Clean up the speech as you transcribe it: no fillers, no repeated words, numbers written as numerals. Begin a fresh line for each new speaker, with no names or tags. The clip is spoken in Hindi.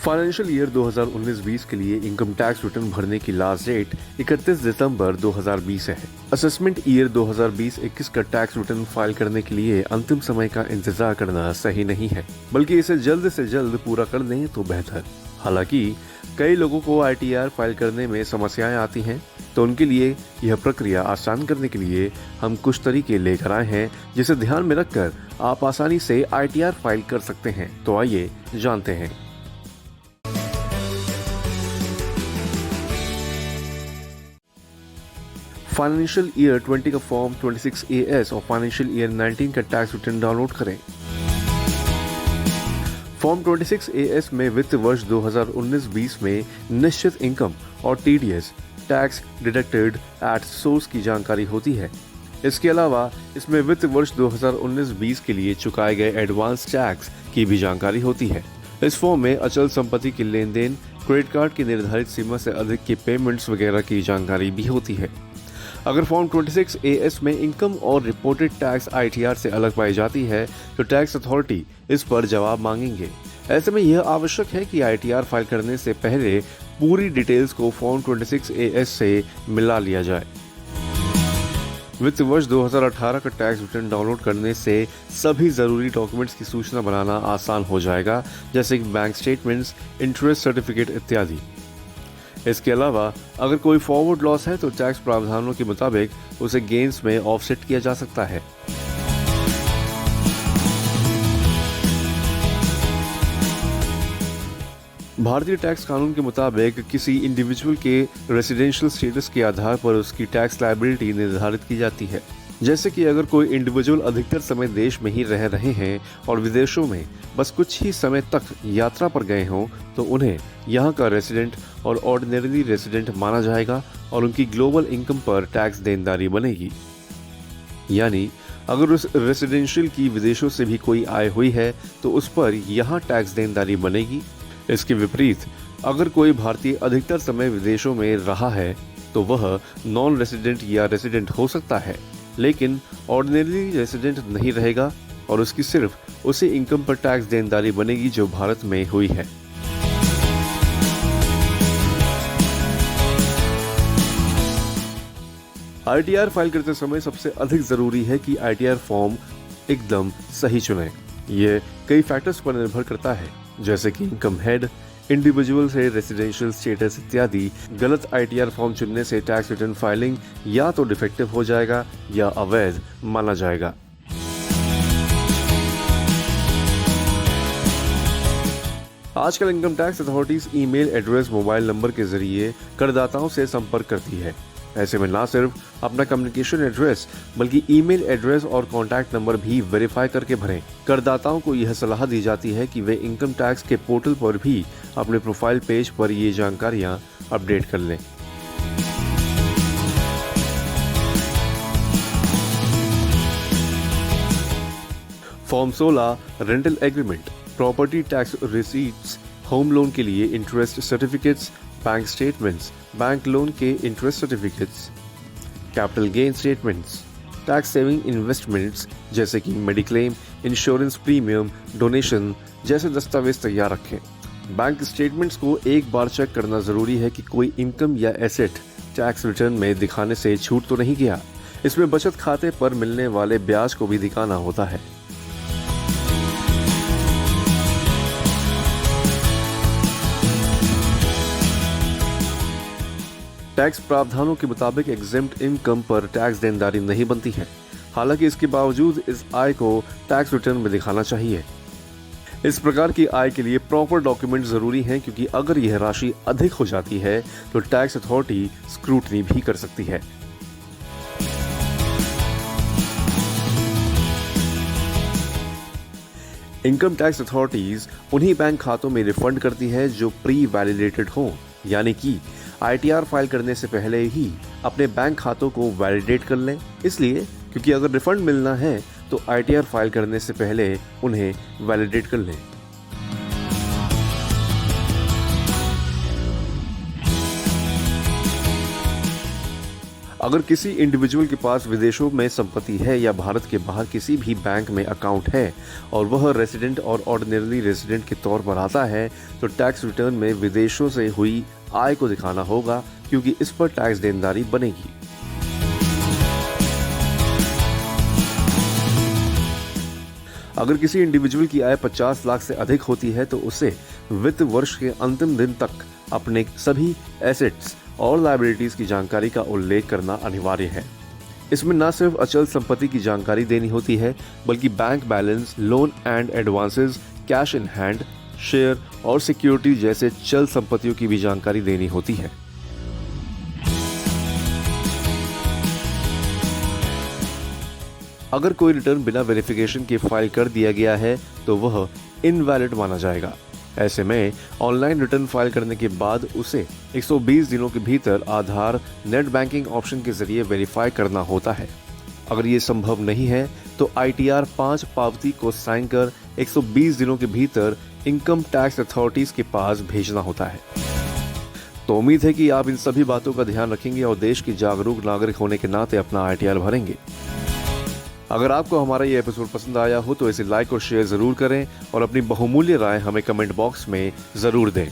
फाइनेंशियल ईयर 2019-20 के लिए इनकम टैक्स रिटर्न भरने की लास्ट डेट 31 दिसंबर 2020 है। असेसमेंट ईयर 2020-21 का टैक्स रिटर्न फाइल करने के लिए अंतिम समय का इंतजार करना सही नहीं है, बल्कि इसे जल्द से जल्द पूरा कर दें तो बेहतर। हालांकि कई लोगों को ITR फाइल करने में समस्याएं आती हैं, तो उनके लिए यह प्रक्रिया आसान करने के लिए हम कुछ तरीके लेकर आए हैं, जिसे ध्यान में रखकर आप आसानी से ITR फाइल कर सकते हैं। तो आइए जानते हैं। फाइनेंशियल ईयर 20 का फॉर्म 26AS और फाइनेंशियल ईयर 19 का टैक्स रिटर्न डाउनलोड करें। फॉर्म 26AS में वित्त वर्ष 2019-20 में निश्चित इनकम और TDS tax deducted at source की जानकारी होती है। इसके अलावा इसमें वित्त वर्ष 2019-20 के लिए चुकाए गए एडवांस टैक्स की भी जानकारी होती है। इस फॉर्म में अचल संपत्ति के लेन देन, क्रेडिट कार्ड की निर्धारित सीमा से अधिक की पेमेंट्स वगैरह की जानकारी भी होती है। अगर फॉर्म 26AS में इनकम और रिपोर्टेड टैक्स ITR से अलग पाई जाती है तो टैक्स अथॉरिटी इस पर जवाब मांगेंगे। ऐसे में यह आवश्यक है कि ITR फाइल करने से पहले पूरी डिटेल्स को फॉर्म 26AS से मिला लिया जाए। वित्त वर्ष 2018 का टैक्स रिटर्न डाउनलोड करने से सभी जरूरी डॉक्यूमेंट्स की सूचना बनाना आसान हो जाएगा, जैसे कि बैंक स्टेटमेंट्स, इंटरेस्ट सर्टिफिकेट इत्यादि। इसके अलावा अगर कोई फॉरवर्ड लॉस है तो टैक्स प्रावधानों के मुताबिक उसे गेन्स में ऑफसेट किया जा सकता है। भारतीय टैक्स कानून के मुताबिक किसी इंडिविजुअल के रेसिडेंशियल स्टेटस के आधार पर उसकी टैक्स लायबिलिटी निर्धारित की जाती है। जैसे कि अगर कोई इंडिविजुअल अधिकतर समय देश में ही रह रहे हैं और विदेशों में बस कुछ ही समय तक यात्रा पर गए हों, तो उन्हें यहाँ का रेसिडेंट और ऑर्डिनरी रेसिडेंट माना जाएगा और उनकी ग्लोबल इनकम पर टैक्स देनदारी बनेगी। यानी अगर उस रेसिडेंशियल की विदेशों से भी कोई आय हुई है तो उस पर यहाँ टैक्स देनदारी बनेगी। इसके विपरीत अगर कोई भारतीय अधिकतर समय विदेशों में रहा है तो वह नॉन रेसिडेंट या रेसिडेंट हो सकता है, लेकिन ऑर्डिनरी रेसिडेंट नहीं रहेगा और उसकी सिर्फ उसी इनकम पर टैक्स देनदारी बनेगी जो भारत में हुई है। ITR फाइल करते समय सबसे अधिक जरूरी है कि ITR फॉर्म एकदम सही चुनें। यह कई फैक्टर्स पर निर्भर करता है, जैसे कि इनकम हेड, इंडिविजुअल से रेसिडेंशियल स्टेटस इत्यादि। गलत ITR फॉर्म चुनने से टैक्स रिटर्न फाइलिंग या तो डिफेक्टिव हो जाएगा या अवैध माना जाएगा। आजकल income tax authorities email address, mobile number के जरिए करदाताओं से संपर्क करती है। ऐसे में न सिर्फ अपना कम्युनिकेशन एड्रेस बल्कि ईमेल एड्रेस और कॉन्टैक्ट नंबर भी वेरीफाई करके भरें। करदाताओं को यह सलाह दी जाती है कि वे इनकम टैक्स के पोर्टल पर भी अपने प्रोफाइल पेज पर ये जानकारियां अपडेट कर लें। Form 16 rental agreement, property tax receipts, home loan के लिए interest certificates, bank statements, bank loan के interest certificates, capital gain statements, tax saving investments जैसे कि मेडिक्लेम, इंश्योरेंस प्रीमियम, डोनेशन जैसे दस्तावेज तैयार रखें। बैंक स्टेटमेंट्स को एक बार चेक करना जरूरी है कि कोई इनकम या एसेट टैक्स रिटर्न में दिखाने से छूट तो नहीं गया। इसमें बचत खाते पर मिलने वाले ब्याज को भी दिखाना होता है। टैक्स प्रावधानों के मुताबिक एग्जेम्प्ट इनकम पर टैक्स देनदारी नहीं बनती है। हालांकि इसके बावजूद इस आय को टैक्स रिटर्न में दिखाना चाहिए। इस प्रकार की आय के लिए प्रॉपर डॉक्यूमेंट जरूरी हैं, क्योंकि अगर यह राशि अधिक हो जाती है तो टैक्स अथॉरिटी स्क्रूटनी भी कर सकती है। इनकम टैक्स अथॉरिटीज उन्हीं बैंक खातों में रिफंड करती है जो प्री वैलिडेटेड हों, यानी कि ITR फाइल करने से पहले ही अपने बैंक खातों को वैलिडेट कर लें। इसलिए क्योंकि अगर रिफंड मिलना है तो ITR फाइल करने से पहले उन्हें वैलिडेट कर लें। अगर किसी इंडिविजुअल के पास विदेशों में संपत्ति है या भारत के बाहर किसी भी बैंक में अकाउंट है और वह रेसिडेंट और ऑर्डिनरी रेसिडेंट के तौर पर आता है, तो टैक्स रिटर्न में विदेशों से हुई आय को दिखाना होगा, क्योंकि इस पर टैक्स देनदारी बनेगी। अगर किसी इंडिविजुअल की आय 50 लाख से अधिक होती है तो उसे वित्त वर्ष के अंतिम दिन तक अपने सभी एसेट्स और लायबिलिटीज की जानकारी का उल्लेख करना अनिवार्य है। इसमें न सिर्फ अचल संपत्ति की जानकारी देनी होती है, बल्कि bank balance, loan and advances, cash in hand, share और सिक्योरिटी जैसे चल संपत्तियों की भी जानकारी देनी होती है। अगर कोई रिटर्न बिना वेरिफिकेशन के फाइल कर दिया गया है तो वह इनवैलिड माना जाएगा। ऐसे में ऑनलाइन रिटर्न फाइल करने के बाद उसे 120 दिनों के भीतर आधार नेट बैंकिंग ऑप्शन के जरिए वेरीफाई करना होता है। अगर ये संभव नहीं है तो ITR 5 पावती को साइन कर 120 दिनों के भीतर इनकम टैक्स अथॉरिटीज के पास भेजना होता है। तो उम्मीद है कि आप इन सभी बातों का ध्यान रखेंगे और देश के जागरूक नागरिक होने के नाते अपना ITR भरेंगे। अगर आपको हमारा ये एपिसोड पसंद आया हो तो इसे लाइक और शेयर जरूर करें और अपनी बहुमूल्य राय हमें कमेंट बॉक्स में जरूर दें।